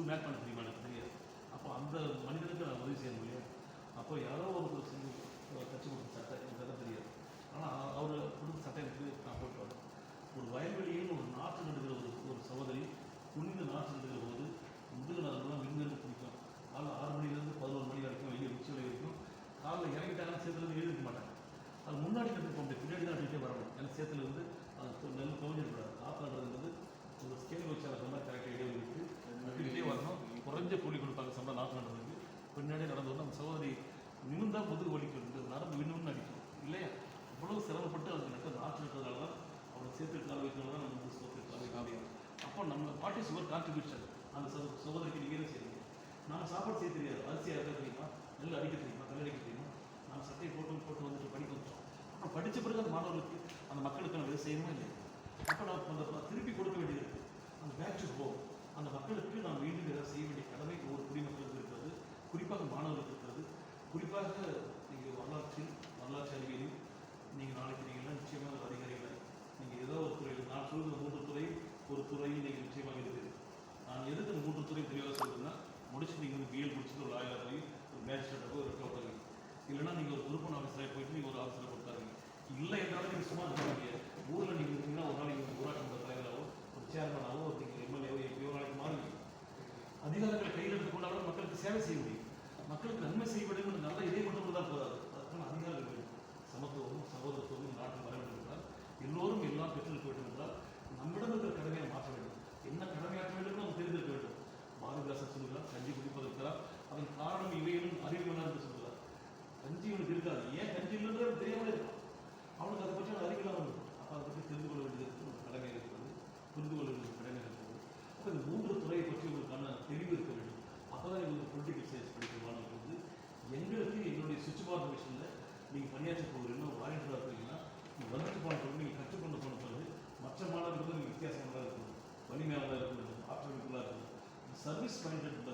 Make பண்ண தெரியுமா எனக்கு தெரியாது. அப்போ அந்த மனிதனுக்கு நான் உதவி செய்யணும் இல்லையா? அப்போ யாரோ ஒரு செஞ்சு தச்சு கொடுத்த சட்டை எனக்கு அதெல்லாம் தெரியாது. ஆனால் அவர் கொடுத்த சட்டை எனக்கு நான் போட்டு வரேன். ஒரு வயல்வெளியில் ஒரு நாற்று நடுகிற ஒரு சகோதரி குனிந்து நாற்று நடுகிற போது முதல் நாளெல்லாம் விண்வெளி பிடிக்கும். காலைல 6 மணிலேருந்து 11 மணி வரைக்கும் வெளியே உச்சி வரை வரைக்கும் காலைல இறங்கிட்டாங்கன்னா சேத்துலேருந்து எழுதிக்க மாட்டாங்க. அது முன்னாடி கற்றுக்க முடியும், பின்னாடி தான் அடிக்கிட்டே வரணும். ஏன்னா சேத்துலேருந்து அது நெல் துவஞ்சிடக்கூடாது. நாற்று நடுறதுன்றது ஒரு ஸ்கேல் வச்சு அதை சொன்னால் கரெக்டாக இடைவெளி விட்டு நட்டுக்கிட்டே வரணும். குறைஞ்ச கூலி கொடுப்பாங்க சம்பளம் நாற்று நடுறதுக்கு. பின்னாடியே நடந்து வரணும். அந்த சகோதரி நிமிந்தா முதுகு வலிக்கும், நடந்து விண்ணுன்னு அடிக்கும் இல்லையா? அவ்வளோ சிரமப்பட்டு அதுக்கு நட்டு நாற்று நட்டதுனால தான் அவனை சேர்த்து கால வைக்கிறனால தான் நம்ம சோத்து கால வைக்க முடியும். அப்போ நம்ம வாட் இஸ் யுவர் கான்ட்ரிபியூஷன்? அந்த சகோதரிக்கு நீங்கள் என்ன செய்யுங்க? நான் சாப்பாடு செய்ய தெரியாது, அரிசியாக இருக்க தெரியுமா, நெல் அடிக்க தெரியுமா, கல் அடிக்க தெரியுமா? நான் சட்டையை போட்டு வந்துட்டு படிக்க வந்துட்டோம். அப்புறம் படித்த பிறகு அந்த மாணவர்களுக்கு அந்த மக்களுக்கு நம்ம எதை செய்யணுமா இல்லையா? அப்போ நான் அந்த திருப்பி கொடுக்க வேண்டியது இருக்குது. அந்த பேக் டு ஹோம், அந்த மக்களுக்கு நாம் மீண்டும் ஏதாவது செய்ய வேண்டிய கடமை ஒவ்வொரு குடிமக்களுக்கு இருக்கிறது, குறிப்பாக மாணவர்களுக்கு இருக்கிறது. குறிப்பாக நீங்கள் வரலாற்று அறிவியலில் நீங்கள் நாளைக்கு நீங்கள்லாம் நிச்சயமாக ஒரு அதிகாரிகள். நீங்கள் ஏதோ ஒரு துறையில் நான் சொல்கிற 3 துறை ஒரு துறையில் நீங்கள் நிச்சயமாக இருக்குது. நான் எதுக்கு அந்த 3 துறை தெளிவாக சொல்கிறேன்னா, முடிச்சுட்டு நீங்கள் வந்து பிஎல் முடிச்சுட்டு ஒரு லாயராக போய் ஒரு மேஜிஸ்ட்ரேட்டாக போய் ஒரு இடத்துல உட்காருங்க. இல்லைன்னா நீங்கள் ஒரு பொறுப்பான ஆஃபீஸராக போயிட்டு நீங்கள் ஒரு ஆஃபீஸில் கொடுத்தாருங்க. இல்லை என்றாலும் நீங்கள் சும்மா இருக்காங்க. ஊரில் நீங்கள் இருந்தீங்கன்னா ஒரு நாள் நீங்கள் ஊராட்சி மன்ற தலைவராகவோ ஒரு சேர்மனாவோ ஒரு நீங்கள் எம்எல்ஏவோ எப்படியோ நாளைக்கு மாறுவீங்க. அதிகாரங்கள் கையில் எடுத்துக்கொண்டாலும் மக்களுக்கு சேவை செய்ய முடியும். மக்களுக்கு நன்மை செய்ய வேண்டும் நல்ல இதே கொண்டு தான் போதாது. அதுக்கான அதிகாரங்கள் வேண்டும். சமத்துவமும் சகோதரத்துவமும் நாட்டில் வர வேண்டும் என்றால் எல்லோரும் எல்லாம் பெற்றிருக்க வேண்டும் என்றால் நம்மிடம் இருக்கிற கடமையை மாற்ற வேண்டும். என்ன கடமையாற்ற வேண்டும் நம்ம தெரிந்திருக்க வேண்டும். பாரதிதாசன் சொல்கிறார், கஞ்சி குடிப்பதற்கிறார், அதன் காரணம் இவையிலும் அறிவியலாக என்று சொல்கிறார். கஞ்சி இவனுக்கு இருக்காது. ஏன் கஞ்சி இல்லைன்றது தெரியாமல் இருக்கும். அவனுக்கு அதை பற்றி அறிவியலாக இருக்கும். அப்போ அதை பற்றி தெரிந்து கொள்ள வேண்டியது ஒரு கடமை இருக்கிறது, புரிந்து கொள்ள வேண்டிய கடமை இருக்கிறது. அப்போ இந்த 3 துறையை பற்றி உங்களுக்கான தெளிவு இருக்க வேண்டும். அப்போ தான் எங்களுக்கு பொலிட்டிக்கல் சயின்ஸ் படிக்கிற மாணவர்களுக்கு எங்களுக்கு எங்களுடைய சுவிட்ச் பார் மிஷனில் நீங்கள் பணியாற்ற போகிறீங்கன்னா ஒரு வாலண்டியராக இருக்கிறீங்கன்னா நீங்கள் வந்துட்டு போன பிறகு நீங்கள் கற்றுக்கொண்டு போன பிறகு மற்ற மாணவர்களுக்கு நீங்கள் வித்தியாசமாக இருக்கணும், வலிமையாக இருக்கணும், ஆற்றலுக்குள்ளாக இருக்கணும். சர்வீஸ் மைண்டட்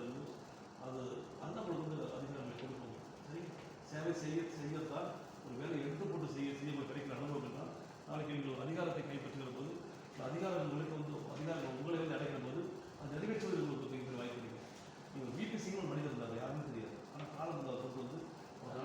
அது நம்மளுக்கு வந்து அதிகாரங்களை கொடுக்கணும். சரி, சேவை செய்யத்தான் ஒரு வேலை எடுத்து போட்டு செய்ய கிடைக்கிற அனுபவம்